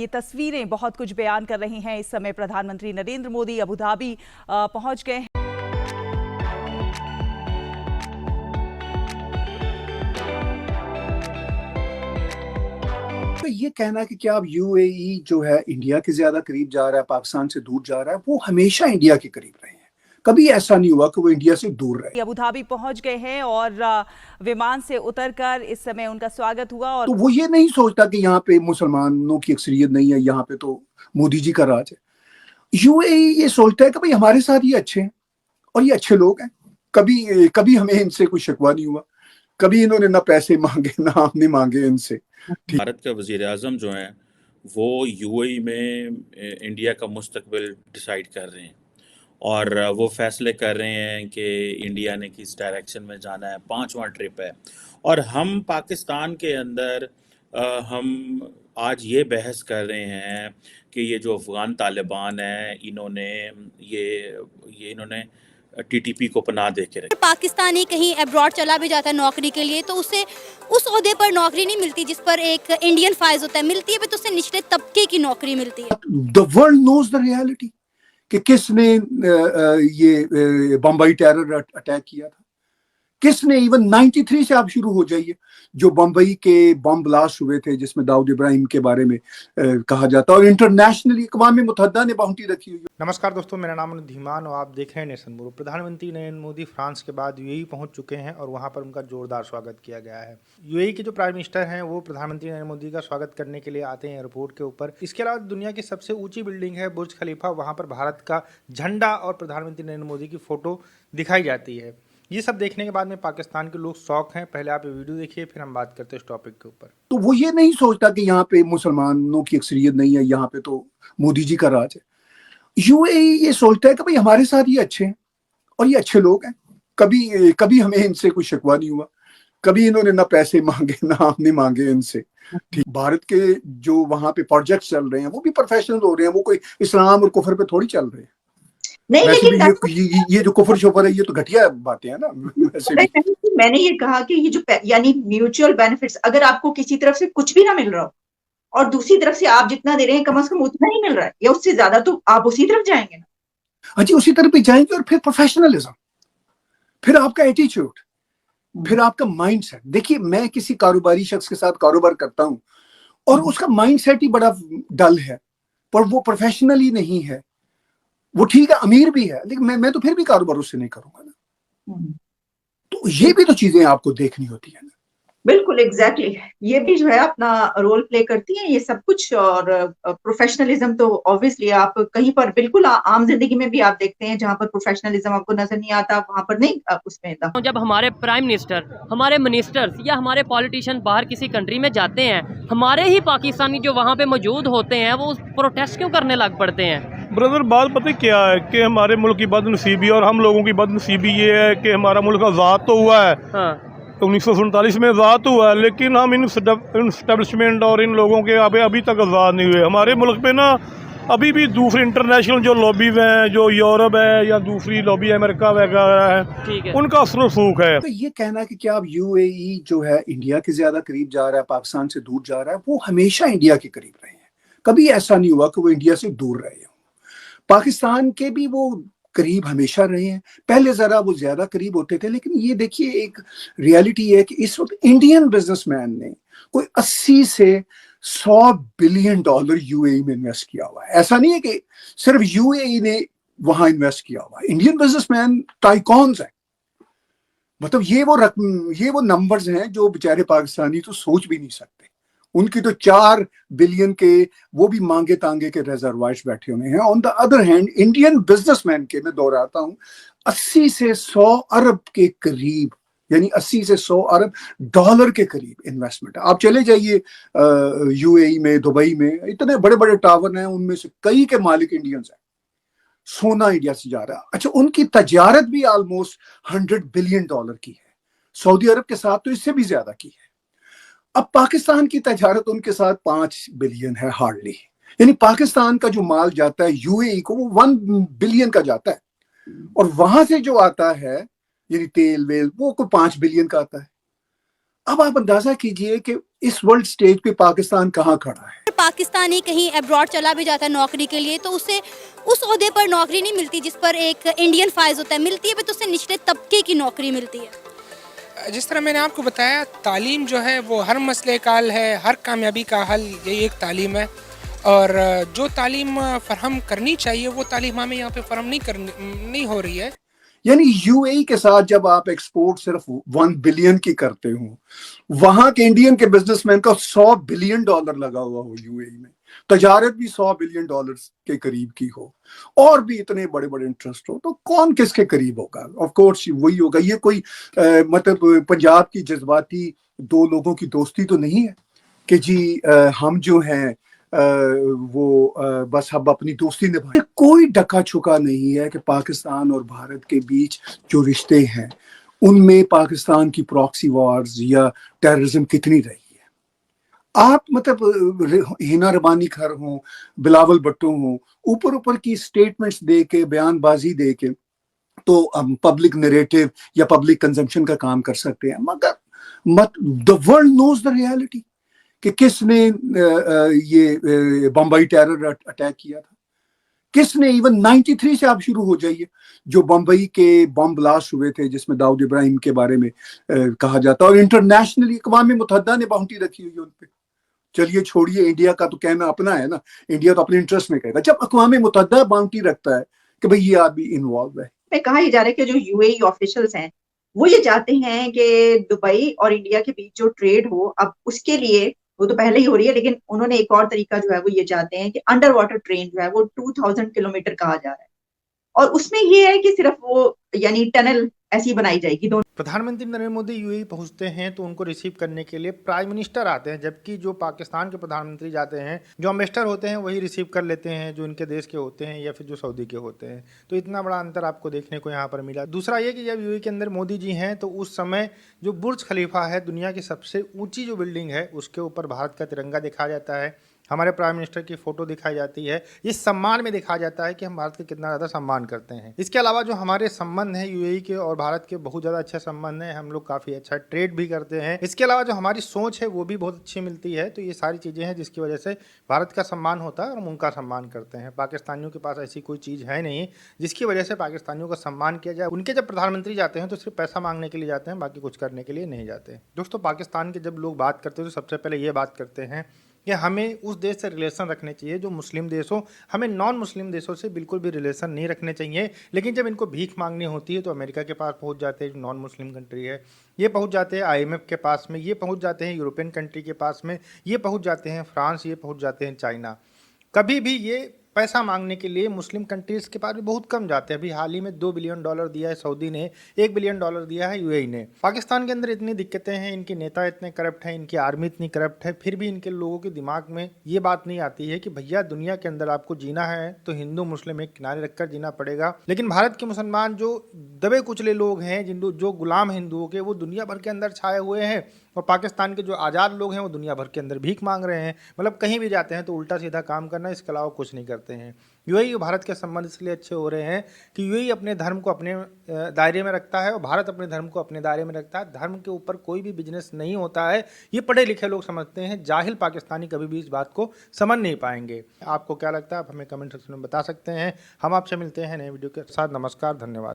ये तस्वीरें बहुत कुछ बयान कर रही हैं। इस समय प्रधानमंत्री नरेंद्र मोदी अबू धाबी पहुंच गए हैं। तो ये कहना कि क्या अब यूएई जो है इंडिया के ज्यादा करीब जा रहा है, पाकिस्तान से दूर जा रहा है, वो हमेशा इंडिया के करीब रहे हैं। कभी ऐसा नहीं हुआ कि वो इंडिया से दूर रहे। अबू धाबी पहुंच गए हैं और विमान से उतरकर इस समय उनका स्वागत हुआ। और तो वो ये नहीं सोचता कि यहाँ पे मुसलमानों की अक्सरियत नहीं है, यहाँ पे तो मोदी जी का राज है। यूएई ये सोचता है कि भाई हमारे साथ ये अच्छे हैं और ये अच्छे लोग हैं। कभी कभी हमें इनसे कोई शिकवा नहीं हुआ, कभी इन्होंने ना पैसे मांगे ना हमने मांगे इनसे। भारत का वजीर आजम जो हैं वो यूएई में इंडिया का मुस्तकबिल डिसाइड कर रहे हैं और वो फैसले कर रहे हैं कि इंडिया ने किस डायरेक्शन में जाना है। 5वां ट्रिप है और हम पाकिस्तान के अंदर हम आज ये बहस कर रहे हैं कि ये जो अफ़गान तालिबान है इन्होंने टीटीपी को पनाह दे के रखी। पाकिस्तानी कहीं अब्रॉड चला भी जाता है नौकरी के लिए तो उसे उस ओहदे पर नौकरी नहीं मिलती जिस पर एक इंडियन फाइज होता है, मिलती है तो उसे निचले तबके की नौकरी मिलती है। The world knows the reality कि किसने ये बम्बई टेरर अटैक किया था, किसने। इवन 93 से आप शुरू हो जाइए, जो बम्बई के बम ब्लास्ट हुए थे जिसमें दाऊद इब्राहिम के बारे में कहा जाता है और इंटरनेशनली अक़वाम मुत्तहिदा ने बाउंटी रखी हुई। नमस्कार दोस्तों, मेरा नाम है धीमान और आप देख रहे हैं नेशन ब्यूरो। प्रधानमंत्री नरेंद्र मोदी फ्रांस के बाद यूएई पहुंच चुके हैं और वहां पर उनका जोरदार स्वागत किया गया है। यूएई के जो प्राइम मिनिस्टर हैं वो प्रधानमंत्री नरेंद्र मोदी का स्वागत करने के लिए आते हैं एयरपोर्ट के ऊपर। इसके अलावा दुनिया की सबसे ऊंची बिल्डिंग है बुर्ज खलीफा, वहाँ पर भारत का झंडा और प्रधानमंत्री नरेंद्र मोदी की फोटो दिखाई जाती है। ये सब देखने के बाद में पाकिस्तान के लोग शौक हैं। पहले आप ये वीडियो देखिए, फिर हम बात करते हैं इस टॉपिक के ऊपर। तो वो ये नहीं सोचता कि यहाँ पे मुसलमानों की अक्सरियत नहीं है, यहाँ पे तो मोदी जी का राज है। यूएई ये सोचता है कि भाई हमारे साथ ये अच्छे हैं और ये अच्छे लोग हैं। कभी कभी हमें इनसे कोई शिकवा नहीं हुआ, कभी इन्होंने ना पैसे मांगे ना हमने मांगे इनसे। ठीक, भारत के जो वहां पे प्रोजेक्ट चल रहे हैं वो भी प्रोफेशनल हो रहे हैं, वो कोई इस्लाम और कुफर पे थोड़ी चल रहे हैं। नहीं, लेकिन ये जो कुफर शुफर है ये तो घटिया बातें हैं ना। वैसे भी मैंने ये कहा कि ये जो यानी म्यूचुअल बेनिफिट्स, अगर आपको किसी तरफ से कुछ भी ना मिल रहा हो और दूसरी तरफ से आप जितना दे रहे हैं कम से कम उतना ही मिल रहा है या उससे ज्यादा, तो आप उसी तरफ जाएंगे ना। हाँ जी, उसी तरफ भी जाएंगे। और फिर प्रोफेशनलिज्म, फिर आपका एटीट्यूड, फिर आपका माइंडसेट। देखिए, मैं किसी कारोबारी शख्स के साथ कारोबार करता हूं और उसका माइंडसेट ही बड़ा डल है, पर वो प्रोफेशनल ही नहीं है। वो ठीक है, अमीर भी है, लेकिन मैं तो फिर भी कारोबार उससे नहीं करूंगा ना। तो ये भी तो चीजें आपको देखनी होती है ना। बिल्कुल एग्जैक्टली ये भी जो है अपना रोल प्ले करती है ये सब कुछ। और प्रोफेशनलिज्म तो ऑब्वियसली आप कहीं पर बिल्कुल आम जिंदगी में भी आप देखते हैं जहां पर प्रोफेशनलिज्म आपको नजर नहीं आता, वहां पर नहीं उसमें था। जब हमारे प्राइम मिनिस्टर, हमारे मिनिस्टर्स या हमारे पॉलिटिशियन बाहर किसी कंट्री में जाते हैं, हमारे ही पाकिस्तानी जो वहाँ पे मौजूद होते हैं वो प्रोटेस्ट क्यों करने लग पड़ते हैं? ब्रदर, बात पता क्या है कि हमारे मुल्क की बदनसीबी और हम लोगों की बदनसीबी ये है कि हमारा मुल्क आज़ाद तो हुआ है, हाँ। 1947 में आज़ाद हुआ है, लेकिन हम इन स्टैब्लिशमेंट और इन लोगों के अभी तक आज़ाद नहीं हुए। हमारे मुल्क पे ना अभी भी दूसरी इंटरनेशनल जो लॉबीज हैं, जो यूरोप है या दूसरी लॉबी अमेरिका वगैरह है, उनका असर सूख है। तो ये कहना कि क्या अब यूएई जो है इंडिया के ज्यादा करीब जा रहा है, पाकिस्तान से दूर जा रहा है, वो हमेशा इंडिया के करीब रहे हैं। कभी ऐसा नहीं हुआ कि वो इंडिया से दूर रहे हो। पाकिस्तान के भी वो करीब हमेशा रहे हैं। पहले जरा वो ज्यादा करीब होते थे, लेकिन ये देखिए एक रियलिटी है कि इस वक्त इंडियन बिजनेसमैन ने कोई 80 से 100 बिलियन डॉलर यूएई में इन्वेस्ट किया हुआ है। ऐसा नहीं है कि सिर्फ यूएई ने वहां इन्वेस्ट किया हुआ है। इंडियन बिजनेसमैन टाइकॉन्स हैं, मतलब ये वो नंबर्स हैं जो बेचारे पाकिस्तानी तो सोच भी नहीं सकते। उनकी तो 4 बिलियन के वो भी मांगे तांगे के रिजर्वायर्स बैठे हुए हैं। On the other hand Indian businessman के मैं दोहराता हूं 80 से 100 अरब के करीब, यानी 80 से 100 अरब डॉलर के करीब इन्वेस्टमेंट है। आप चले जाइए यूएई में, दुबई में, इतने बड़े बड़े टावर हैं, उनमें से कई के मालिक इंडियंस हैं। सोना इंडिया से जा रहा है। अच्छा, उनकी तजारत भी ऑलमोस्ट 100 बिलियन डॉलर की है। सऊदी अरब के साथ तो इससे भी ज्यादा की है। अब पाकिस्तान की तजारत उनके साथ 5 बिलियन है हार्डली। यानी पाकिस्तान का जो माल जाता है यूएई को वो 1 बिलियन का जाता है, और वहां से जो आता है यानी तेल वेल वो कोई 5 बिलियन का आता है। अब आप अंदाजा कीजिए कि इस वर्ल्ड स्टेज पे पाकिस्तान कहाँ खड़ा है? पाकिस्तानी कहीं अब्रॉड चला भी जाता है नौकरी के लिए तो उसे उस ओहदे पर नौकरी नहीं मिलती जिस पर एक इंडियन फाइज होता है, मिलती है पर तो उसे निचले तबके की नौकरी मिलती है। जिस तरह मैंने आपको बताया, तालीम जो है वो हर मसले का हल है, हर कामयाबी का हल यही एक तालीम है। और जो तालीम फराहम करनी चाहिए वो तालीम हमें यहाँ पे फराहम नहीं हो रही है। यानी यूएई के साथ जब आप एक्सपोर्ट सिर्फ 1 बिलियन की करते हो, वहां के इंडियन के बिजनेसमैन का $100 बिलियन लगा हुआ हो यूएई में, तजारत भी $100 बिलियन के करीब की हो, और भी इतने बड़े बड़े इंटरेस्ट हो, तो कौन किसके करीब होगा? ऑफ कोर्स वही होगा। ये कोई मतलब पंजाब की जज्बाती दो लोगों की दोस्ती तो नहीं है कि जी हम जो हैं बस हम अपनी दोस्ती निभाएं। कोई डका छुका नहीं है कि पाकिस्तान और भारत के बीच जो रिश्ते हैं उनमें पाकिस्तान की प्रॉक्सी वॉर्स या टेररिज्म कितनी रही है। आप मतलब हिना रबानी खर हों, बिलावल भुट्टो हों, ऊपर ऊपर की स्टेटमेंट्स दे के, बयानबाजी दे के तो पब्लिक नरेटिव या पब्लिक कंजम्पशन का काम कर सकते हैं, मगर the world knows the reality कि किसने ये बम्बई टेरर अटैक किया था, किसने। इवन 93 से आप शुरू हो जाइए, जो बम्बई के बम ब्लास्ट हुए थे जिसमें दाऊद इब्राहिम के बारे में कहा जाता, और इंटरनेशनली अक़वाम मुत्तहिदा ने बाउंटी रखी हुई है उन पे। चलिए छोड़िए, इंडिया का तो कहना अपना है ना, इंडिया तो अपने इंटरेस्ट में कहेगा। जब अक़वाम मुत्तहिदा बाउंटी रखता है कि भाई ये आदमी इन्वॉल्व है। कहा जा रहा है कि जो यूएई ऑफिशियल्स हैं वो ये चाहते हैं कि दुबई और इंडिया के बीच जो ट्रेड हो, अब उसके लिए वो तो पहले ही हो रही है, लेकिन उन्होंने एक और तरीका जो है वो ये चाहते हैं कि अंडर वाटर ट्रेन जो है वो 2000 किलोमीटर कहा जा रहा है, और उसमें ये है कि सिर्फ वो यानी टनल ऐसी बनाई जाएगी। प्रधानमंत्री नरेंद्र मोदी यूएई पहुंचते हैं तो उनको रिसीव करने के लिए प्राइम मिनिस्टर आते हैं, जबकि जो पाकिस्तान के प्रधानमंत्री जाते हैं, जो एम्बेसडर होते हैं वही रिसीव कर लेते हैं जो इनके देश के होते हैं या फिर जो सऊदी के होते हैं। तो इतना बड़ा अंतर आपको देखने को यहाँ पर मिला। दूसरा ये कि जब यूएई के अंदर मोदी जी हैं तो उस समय जो बुर्ज खलीफा है, दुनिया की सबसे ऊंची जो बिल्डिंग है, उसके ऊपर भारत का तिरंगा दिखाया जाता है, हमारे प्राइम मिनिस्टर की फोटो दिखाई जाती है। इस सम्मान में दिखाया जाता है कि हम भारत का कितना ज़्यादा सम्मान करते हैं। इसके अलावा जो हमारे संबंध हैं यूएई के और भारत के, बहुत ज़्यादा अच्छे संबंध हैं, हम लोग काफ़ी अच्छा ट्रेड भी करते हैं। इसके अलावा जो हमारी सोच है वो भी बहुत अच्छी मिलती है। तो ये सारी चीज़ें हैं जिसकी वजह से भारत का सम्मान होता है और हम उनका सम्मान करते हैं। पाकिस्तानियों के पास ऐसी कोई चीज़ है नहीं जिसकी वजह से पाकिस्तानियों का सम्मान किया जाए। उनके जब प्रधानमंत्री जाते हैं तो सिर्फ पैसा मांगने के लिए जाते हैं, बाकी कुछ करने के लिए नहीं जाते। दोस्तों, पाकिस्तान के जब लोग बात करते हैं तो सबसे पहले ये बात करते हैं कि हमें उस देश से रिलेशन रखने चाहिए जो मुस्लिम देश हो, हमें नॉन मुस्लिम देशों से बिल्कुल भी रिलेशन नहीं रखने चाहिए। लेकिन जब इनको भीख मांगनी होती है तो अमेरिका के पास पहुंच जाते हैं, जो नॉन मुस्लिम कंट्री है, ये पहुंच जाते हैं IMF के पास में, ये पहुंच जाते हैं यूरोपियन कंट्री के पास में, ये पहुंच जाते हैं फ्रांस, ये पहुंच जाते हैं चाइना। कभी भी ये पैसा मांगने के लिए मुस्लिम कंट्रीज़ के पास भी बहुत कम जाते हैं। अभी हाल ही में $2 बिलियन दिया है सऊदी ने, $1 बिलियन दिया है यूएई ने। पाकिस्तान के अंदर इतनी दिक्कतें हैं, इनके नेता इतने करप्ट हैं, इनकी आर्मी इतनी करप्ट है, फिर भी इनके लोगों के दिमाग में ये बात नहीं आती है कि भैया दुनिया के अंदर आपको जीना है तो हिंदू मुस्लिम एक किनारे रखकर जीना पड़ेगा। लेकिन भारत के मुसलमान जो दबे कुचले लोग हैं, जो गुलाम हिंदुओं के, वो दुनिया भर के अंदर छाए हुए हैं, और पाकिस्तान के जो आज़ाद लोग हैं वो दुनिया भर के अंदर भीख मांग रहे हैं। मतलब कहीं भी जाते हैं तो उल्टा सीधा काम करना, इसके अलावा कुछ नहीं करते हैं। यूएई और भारत के संबंध इसलिए अच्छे हो रहे हैं कि यूएई अपने धर्म को अपने दायरे में रखता है और भारत अपने धर्म को अपने दायरे में रखता है। धर्म के ऊपर कोई भी बिजनेस नहीं होता है, ये पढ़े लिखे लोग समझते हैं। जाहिल पाकिस्तानी कभी भी इस बात को समझ नहीं पाएंगे। आपको क्या लगता है आप हमें कमेंट सेक्शन में बता सकते हैं। हम आपसे मिलते हैं नए वीडियो के साथ। नमस्कार, धन्यवाद।